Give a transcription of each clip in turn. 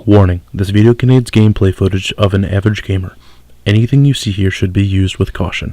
Warning, this video contains gameplay footage of an average gamer. Anything you see here should be used with caution.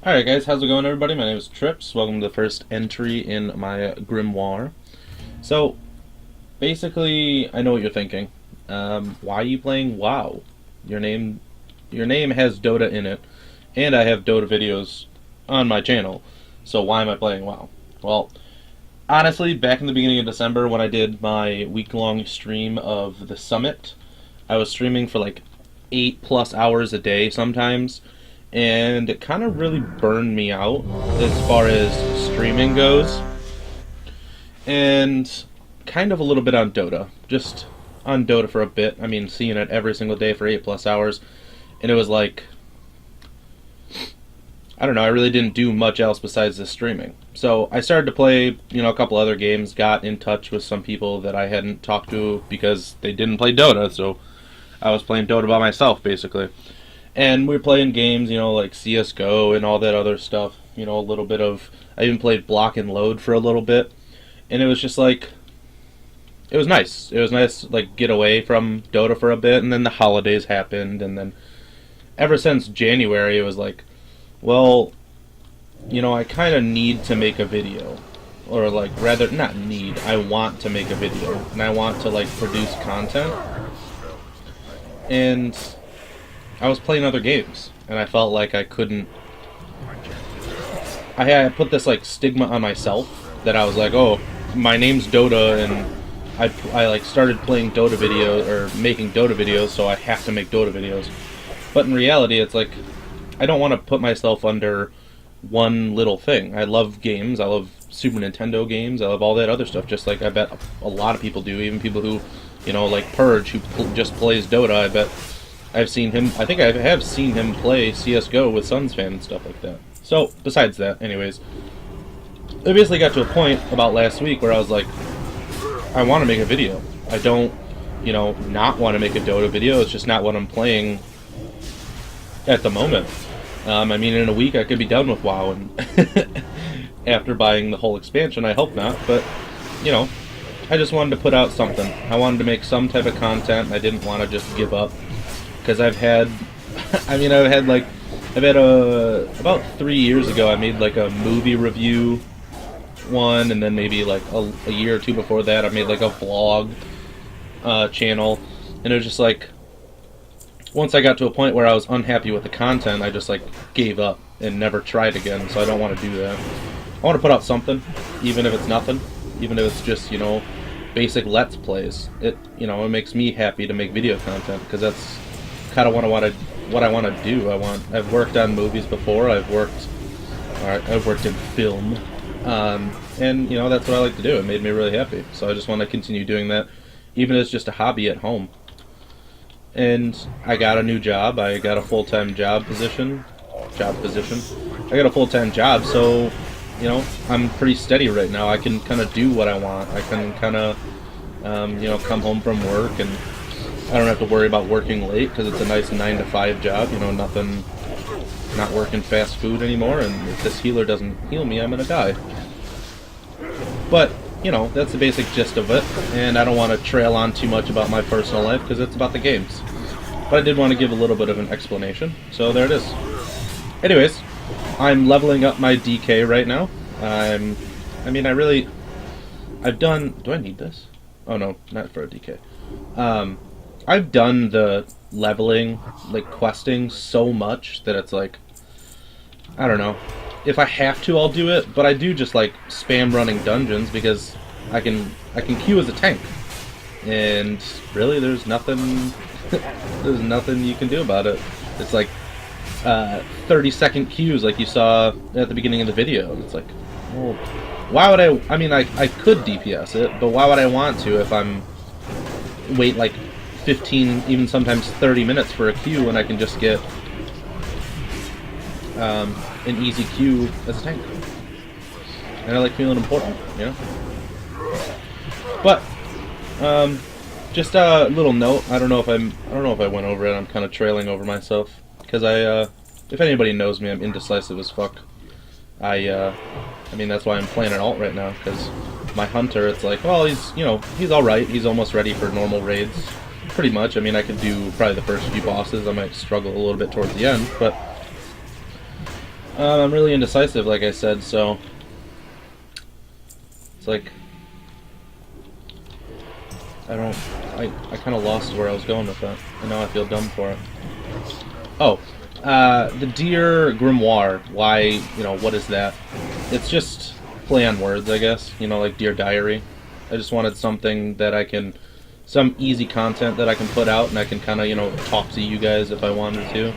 Alright guys, how's it going everybody? My name is Trypps. Welcome to the first entry in my Grimoire. So, basically, I know what you're thinking. Why are you playing WoW? Your name has Dota in it, and I have Dota videos on my channel, so why am I playing WoW? Well, honestly, back in the beginning of December when I did my week-long stream of the summit, I was streaming for like 8+ hours a day sometimes, and it kind of really burned me out as far as streaming goes, and kind of a little bit on Dota, just on Dota for a bit. I mean, seeing it every single day for 8+ hours, and it was like, I don't know, I really didn't do much else besides this streaming. So I started to play, a couple other games, got in touch with some people that I hadn't talked to because they didn't play Dota, so I was playing Dota by myself, basically. And we were playing games, like CSGO and all that other stuff, a little bit of, I even played Block and Load for a little bit, and it was just like, it was nice. It was nice, like, get away from Dota for a bit, and then the holidays happened, and then ever since January, it was like, well, I kind of need to make a video. Or, like, rather, not need, I want to make a video. And I want to, like, produce content. And I was playing other games. And I felt like I couldn't... I put this, like, stigma on myself. That I was like, oh, my name's Dota, and I like, started playing Dota videos, or making Dota videos, so I have to make Dota videos. But in reality, it's like, I don't want to put myself under one little thing. I love games. I love Super Nintendo games. I love all that other stuff, just like I bet a lot of people do. Even people who, like Purge, who just plays Dota, I bet I've seen him. I think I have seen him play CSGO with Suns fan and stuff like that. So, besides that, anyways, I basically got to a point about last week where I was like, I want to make a video. I don't, not want to make a Dota video. It's just not what I'm playing at the moment. I mean, in a week I could be done with WoW, and after buying the whole expansion, I hope not, but, I just wanted to put out something. I wanted to make some type of content. I didn't want to just give up, because I've had, about 3 years ago, I made, like, a movie review one, and then maybe, like, a year or two before that, I made, like, a vlog channel, and it was just, like, once I got to a point where I was unhappy with the content, I just, like, gave up and never tried again, so I don't want to do that. I want to put out something, even if it's nothing, even if it's just, basic Let's Plays. It makes me happy to make video content, because that's kind of what I want to do. I've worked on movies before, I've worked in film, and, that's what I like to do. It made me really happy, so I just want to continue doing that, even if it's just a hobby at home. And I got a new job. I got a full-time position. I got a full-time job, so, I'm pretty steady right now. I can kind of do what I want. I can kind of, come home from work, and I don't have to worry about working late, because it's a nice 9-to-5 job, not working fast food anymore, and if this healer doesn't heal me, I'm gonna die. But, that's the basic gist of it, and I don't want to trail on too much about my personal life, because it's about the games. But I did want to give a little bit of an explanation, so there it is. Anyways, I'm leveling up my DK right now. I've done... Do I need this? Oh no, not for a DK. I've done the leveling, like, questing so much that it's like, I don't know. If I have to, I'll do it, but I do just, like, spam running dungeons because I can queue as a tank. And really, there's nothing you can do about it. It's like 30-second queues like you saw at the beginning of the video. It's like, well, why would I could DPS it, but why would I want to if I'm wait like 15, even sometimes 30 minutes for a queue when I can just get an easy queue as a tank? And I like feeling important, But just a little note. I don't know if I went over it. I'm kind of trailing over myself because if anybody knows me, I'm indecisive as fuck. That's why I'm playing an alt right now, because my hunter, it's like, well, he's alright. He's almost ready for normal raids. pretty much. I mean, I could do probably the first few bosses. I might struggle a little bit towards the end, but I'm really indecisive, like I said, so it's like I kind of lost where I was going with that, and now I feel dumb for it. Oh, the Dear Grimoire. Why, what is that? It's just play on words, I guess. Like Dear Diary. I just wanted something that some easy content that I can put out, and I can kind of, talk to you guys if I wanted to.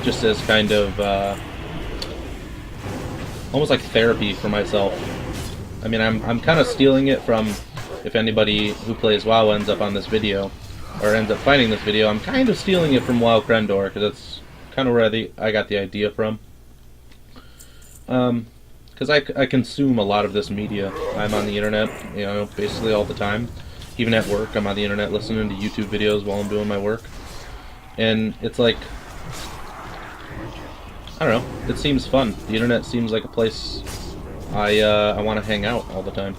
Just as kind of, almost like therapy for myself. I mean, I'm kind of stealing it from, if anybody who plays WoW ends up on this video, or ends up finding this video, I'm kind of stealing it from WoW Krendor, because that's kind of where I got the idea from. Because I consume a lot of this media. I'm on the internet, basically all the time. Even at work, I'm on the internet listening to YouTube videos while I'm doing my work. And it's like, I don't know, it seems fun. The internet seems like a place I want to hang out all the time.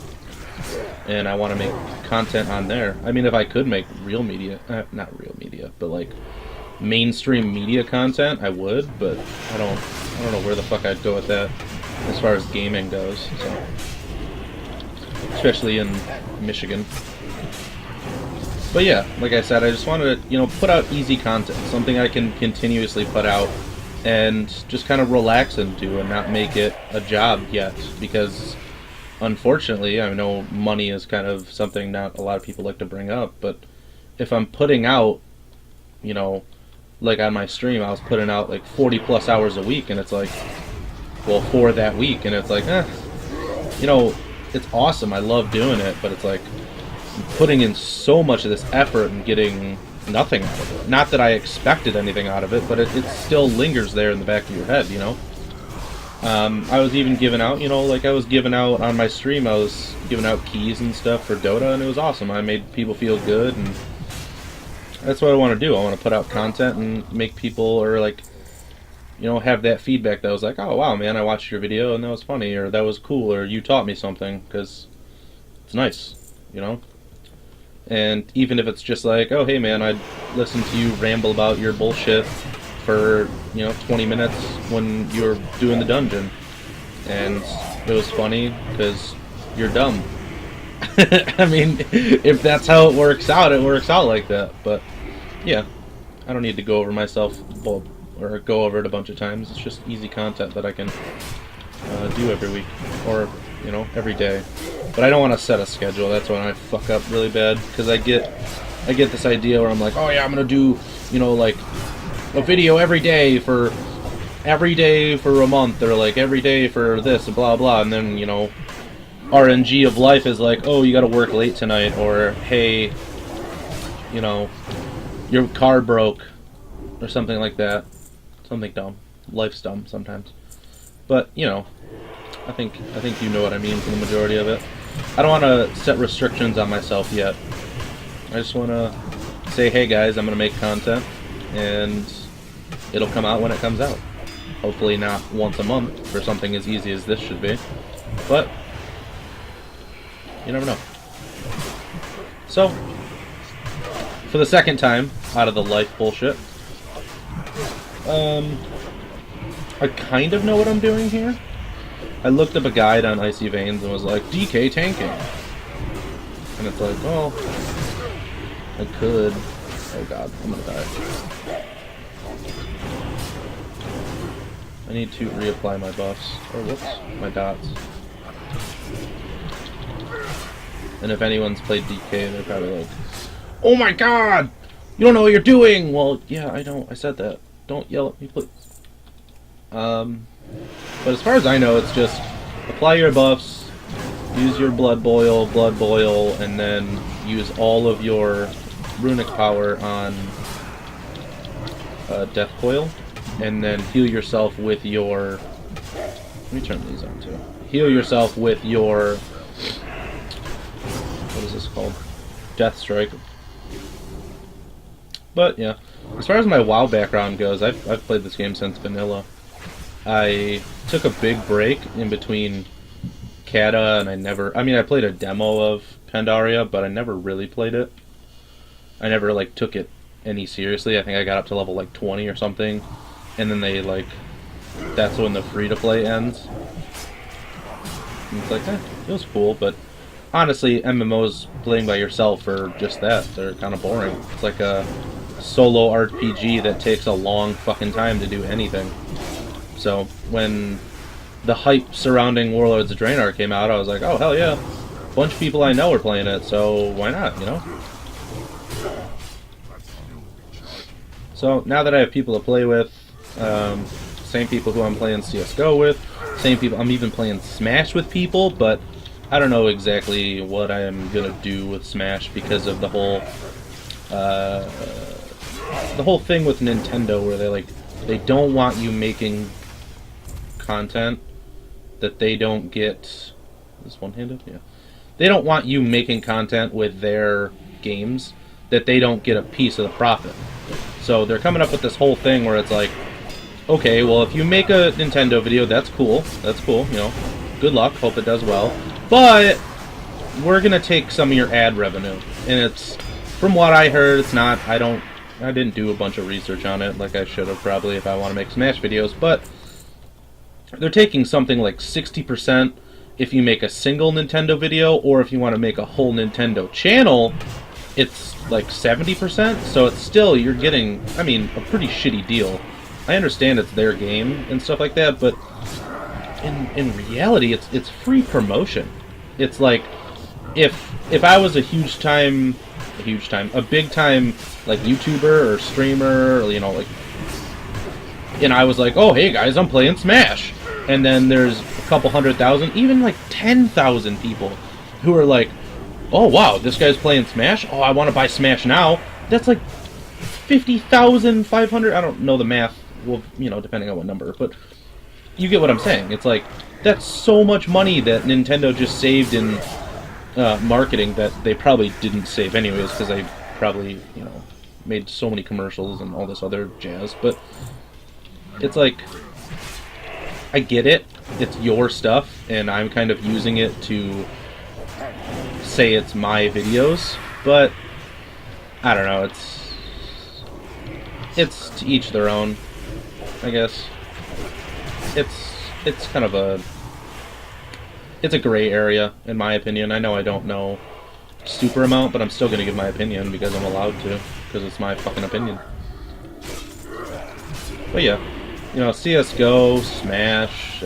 And I want to make content on there. I mean, if I could make real media, not real media, but like mainstream media content, I would, but I don't know where the fuck I'd go with that as far as gaming goes, so. Especially in Michigan. But yeah, like I said, I just wanted to, put out easy content, something I can continuously put out and just kind of relax into and not make it a job yet, because unfortunately, I know money is kind of something not a lot of people like to bring up, but if I'm putting out, like on my stream, I was putting out like 40 plus hours a week, and it's like, well, for that week, and it's like, it's awesome, I love doing it, but it's like, I'm putting in so much of this effort and getting nothing out of it. Not that I expected anything out of it, but it still lingers there in the back of your head, I was even giving out, like I was giving out on my stream, I was giving out keys and stuff for Dota, and it was awesome. I made people feel good, and that's what I want to do. I want to put out content and make people, or like, have that feedback that was like, oh wow, man, I watched your video and that was funny, or that was cool, or you taught me something, because it's nice, And even if it's just like, oh hey man, I'd listen to you ramble about your bullshit for 20 minutes when you were doing the dungeon, and it was funny because you're dumb. I mean, if that's how it works out like that. But yeah, I don't need to go over myself or go over it a bunch of times. It's just easy content that I can do every week, or every day. But I don't want to set a schedule. That's when I fuck up really bad, because I get this idea where I'm like, oh yeah, I'm gonna do like a video every day for a month, or like every day for this and blah blah, and then RNG of life is like, oh, you gotta work late tonight, or hey, your car broke, or something like that. Something dumb. Life's dumb sometimes. But I think you know what I mean for the majority of it. I don't want to set restrictions on myself yet. I just want to say, hey guys, I'm gonna make content, and it'll come out when it comes out. Hopefully not once a month for something as easy as this should be, but you never know. So, for the second time out of the life bullshit, I kind of know what I'm doing here. I looked up a guide on Icy Veins and was like, DK tanking. And it's like, well, I could. Oh god, I'm gonna die. I need to reapply my buffs. Or whoops, my dots. And if anyone's played DK, they're probably like, oh my god! You don't know what you're doing! Well, yeah, I don't. I said that. Don't yell at me, please. But as far as I know, it's just apply your buffs, use your blood boil, and then use all of your runic power on death coil, and then heal yourself with your. Let me turn these on too. Heal yourself with your. What is this called? Death strike. But yeah, as far as my WoW background goes, I've played this game since vanilla. I took a big break in between Kata, and I played a demo of Pandaria, but I never really played it. I never like took it any seriously. I think I got up to level like 20 or something, and then they like that's when the free to play ends. And it's like, it was cool, but honestly, MMOs playing by yourself are just that. They're kind of boring. It's like a solo RPG that takes a long fucking time to do anything. So when the hype surrounding Warlords of Draenor came out, I was like, oh hell yeah, a bunch of people I know are playing it, so why not, you know? So now that I have people to play with, same people who I'm playing CSGO with, same people, I'm even playing Smash with people, but I don't know exactly what I am gonna do with Smash because of the whole thing with Nintendo where they don't want you making content that they don't get. Is this one-handed? Yeah. They don't want you making content with their games that they don't get a piece of the profit. So they're coming up with this whole thing where it's like, okay, well, if you make a Nintendo video, that's cool, you know, good luck, hope it does well, but we're gonna take some of your ad revenue. And it's, from what I heard, it's not, I didn't do a bunch of research on it like I should have probably if I want to make Smash videos, but they're taking something like 60% if you make a single Nintendo video, or if you want to make a whole Nintendo channel, it's like 70%, so it's still, you're getting, I mean, a pretty shitty deal. I understand it's their game and stuff like that, but in reality, it's free promotion. It's like, if I was a big time like YouTuber or streamer, or, you know, like, and I was like, oh hey guys, I'm playing Smash, and then there's a couple 100,000, even like 10,000 people who are like, oh wow, this guy's playing Smash, oh I want to buy Smash now. That's like 50,000, 500, I don't know the math, well, you know, depending on what number, but you get what I'm saying. It's like, that's so much money that Nintendo just saved in marketing that they probably didn't save anyways, because they probably, you know, made so many commercials and all this other jazz. But it's like, I get it, it's your stuff, and I'm kind of using it to say it's my videos, but I don't know, it's to each their own, I guess. It's kind of it's a gray area, in my opinion. I know I don't know super amount, but I'm still gonna give my opinion because I'm allowed to, because it's my fucking opinion. But yeah, you know, CSGO, Smash,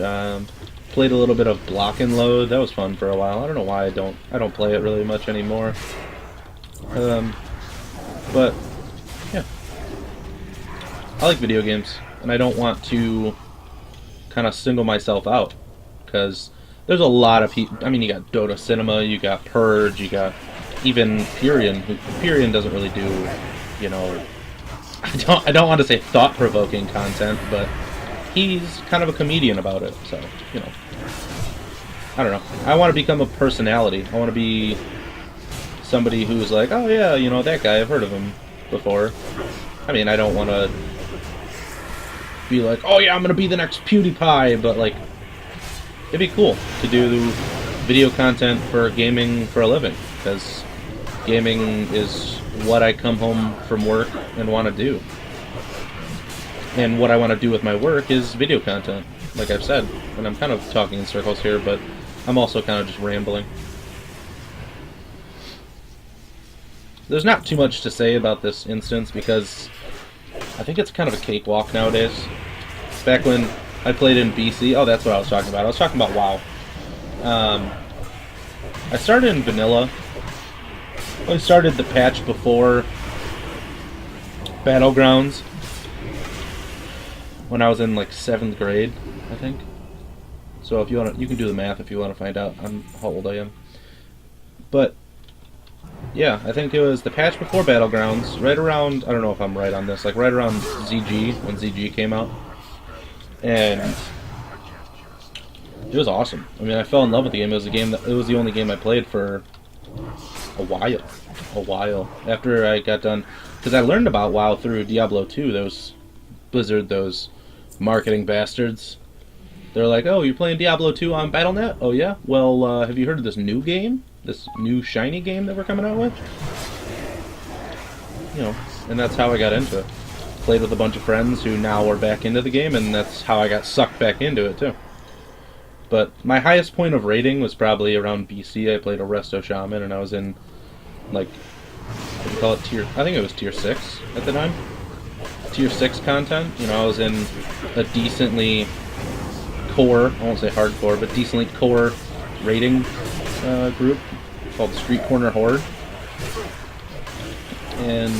played a little bit of Block and Load. That was fun for a while. I don't know why I don't play it really much anymore. But yeah, I like video games, and I don't want to kind of single myself out, because there's a lot of people. I mean, you got Dota Cinema, you got Purge, you got even Purian. Purian doesn't really do, you know, I don't want to say thought-provoking content, but he's kind of a comedian about it. So, you know, I don't know. I want to become a personality. I want to be somebody who's like, oh yeah, you know, that guy, I've heard of him before. I mean, I don't want to be like, oh yeah, I'm gonna be the next PewDiePie, but like, it'd be cool to do video content for gaming for a living, because gaming is what I come home from work and want to do. And what I want to do with my work is video content, like I've said. And I'm kind of talking in circles here, but I'm also kind of just rambling. There's not too much to say about this instance, because I think it's kind of a cakewalk nowadays. Back when I played in BC, oh, that's what I was talking about. I was talking about WoW. I started in vanilla. I started the patch before Battlegrounds when I was in like 7th grade, I think. So if you want to, you can do the math if you want to find out how old I am. But yeah, I think it was the patch before Battlegrounds, right around, I don't know if I'm right on this, like right around ZG, when ZG came out. And it was awesome. I mean, I fell in love with the game. It was the only game I played for a while after I got done, because I learned about WoW through Diablo 2. Those Blizzard, those marketing bastards. They're like, oh, you're playing Diablo 2 on Battle.net? Oh yeah? Well, have you heard of this new game? This new shiny game that we're coming out with? you know, and that's how I got into it. Played with a bunch of friends who now are back into the game, and that's how I got sucked back into it too. But my highest point of rating was probably around BC. I played a Resto Shaman, and I was in, like, what do you call it, tier, I think it was tier 6 at the time. Tier 6 content. You know, I was in a decently core, I won't say hardcore, but decently core rating group called Street Corner Horde. And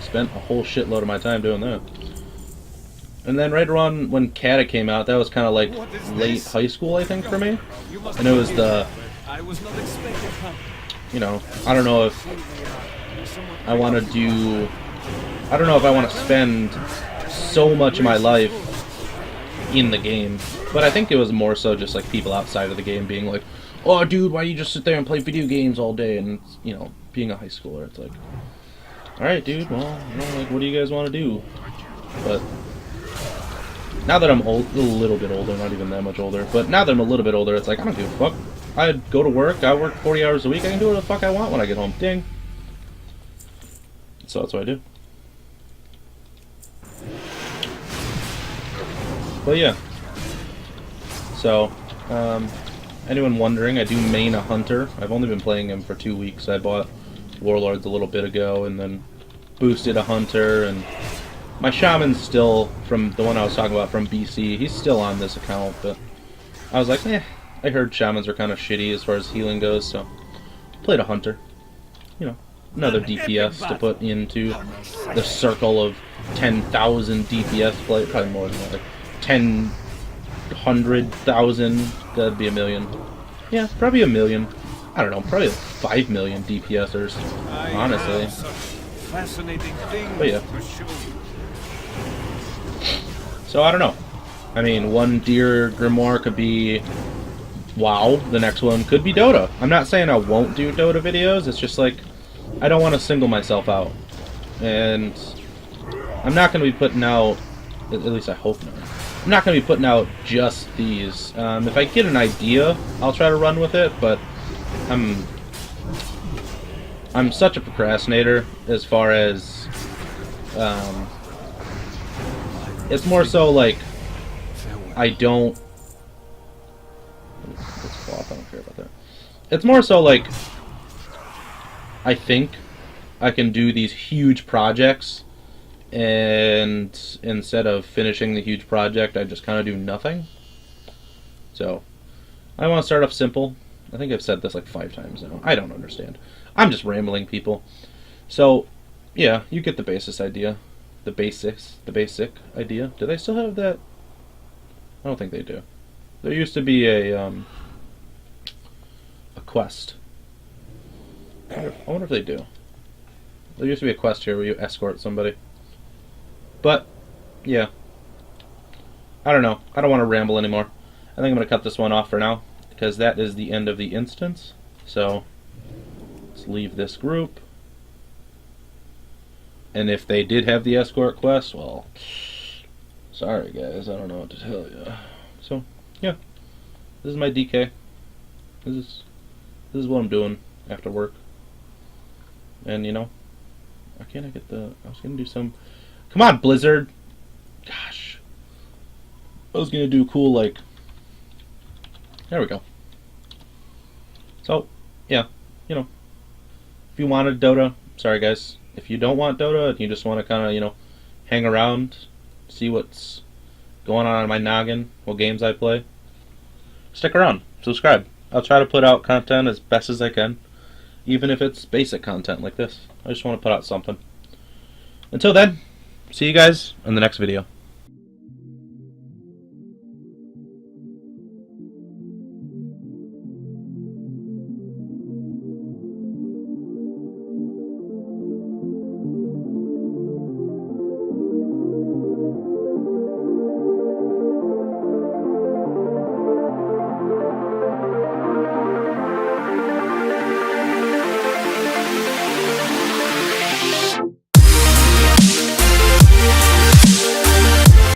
spent a whole shitload of my time doing that. And then right around when Kata came out, that was kind of like late high school, I think, for me. And it was the, you know, I don't know if I want to do, I don't know if I want to spend so much of my life in the game. But I think it was more so just like people outside of the game being like, oh dude, why do you just sit there and play video games all day? And, you know, being a high schooler, it's like, alright dude, well, you know, like, what do you guys want to do? But now that I'm old, a little bit older, not even that much older, but now that I'm a little bit older, it's like, I don't give a fuck. I go to work, I work 40 hours a week, I can do whatever the fuck I want when I get home. Ding. So that's what I do. But yeah. So, anyone wondering, I do main a hunter. I've only been playing him for 2 weeks. I bought Warlords a little bit ago, and then boosted a hunter, and my shaman's still, from the one I was talking about from BC, he's still on this account, but I was like, I heard shamans were kind of shitty as far as healing goes, so played a hunter. You know, another DPS to put into the circle of 10,000 DPS play, probably more than that, like 100,000, that'd be a million. Yeah, probably a million. I don't know, probably like 5 million DPSers, honestly. But yeah. So I don't know. I mean, one deer Grimoire could be WoW, the next one could be Dota. I'm not saying I won't do Dota videos, it's just like, I don't want to single myself out. And I'm not going to be putting out, at least I hope not, I'm not going to be putting out just these. If I get an idea, I'll try to run with it, but I'm such a procrastinator as far as, it's more so like, I don't care about that. It's more so like, I think I can do these huge projects, and instead of finishing the huge project, I just kind of do nothing. So, I want to start off simple. I think I've said this like 5 times now. I don't understand. I'm just rambling, people. So, yeah, you get the basis idea. The basic idea. Do they still have that? I don't think they do. There used to be a quest. I wonder if they do. There used to be a quest here where you escort somebody. But, yeah. I don't know. I don't want to ramble anymore. I think I'm going to cut this one off for now, because that is the end of the instance. So, let's leave this group. And if they did have the escort quest, well, sorry guys, I don't know what to tell you. So, yeah. This is my DK. This is what I'm doing after work. And, you know, why can't I get the... I was going to do some... Come on, Blizzard! Gosh. I was going to do cool, like... There we go. So, yeah. You know. If you wanted Dota, sorry guys. If you don't want Dota, and you just want to kind of, you know, hang around, see what's going on my noggin, what games I play, stick around. Subscribe. I'll try to put out content as best as I can, even if it's basic content like this. I just want to put out something. Until then, see you guys in the next video.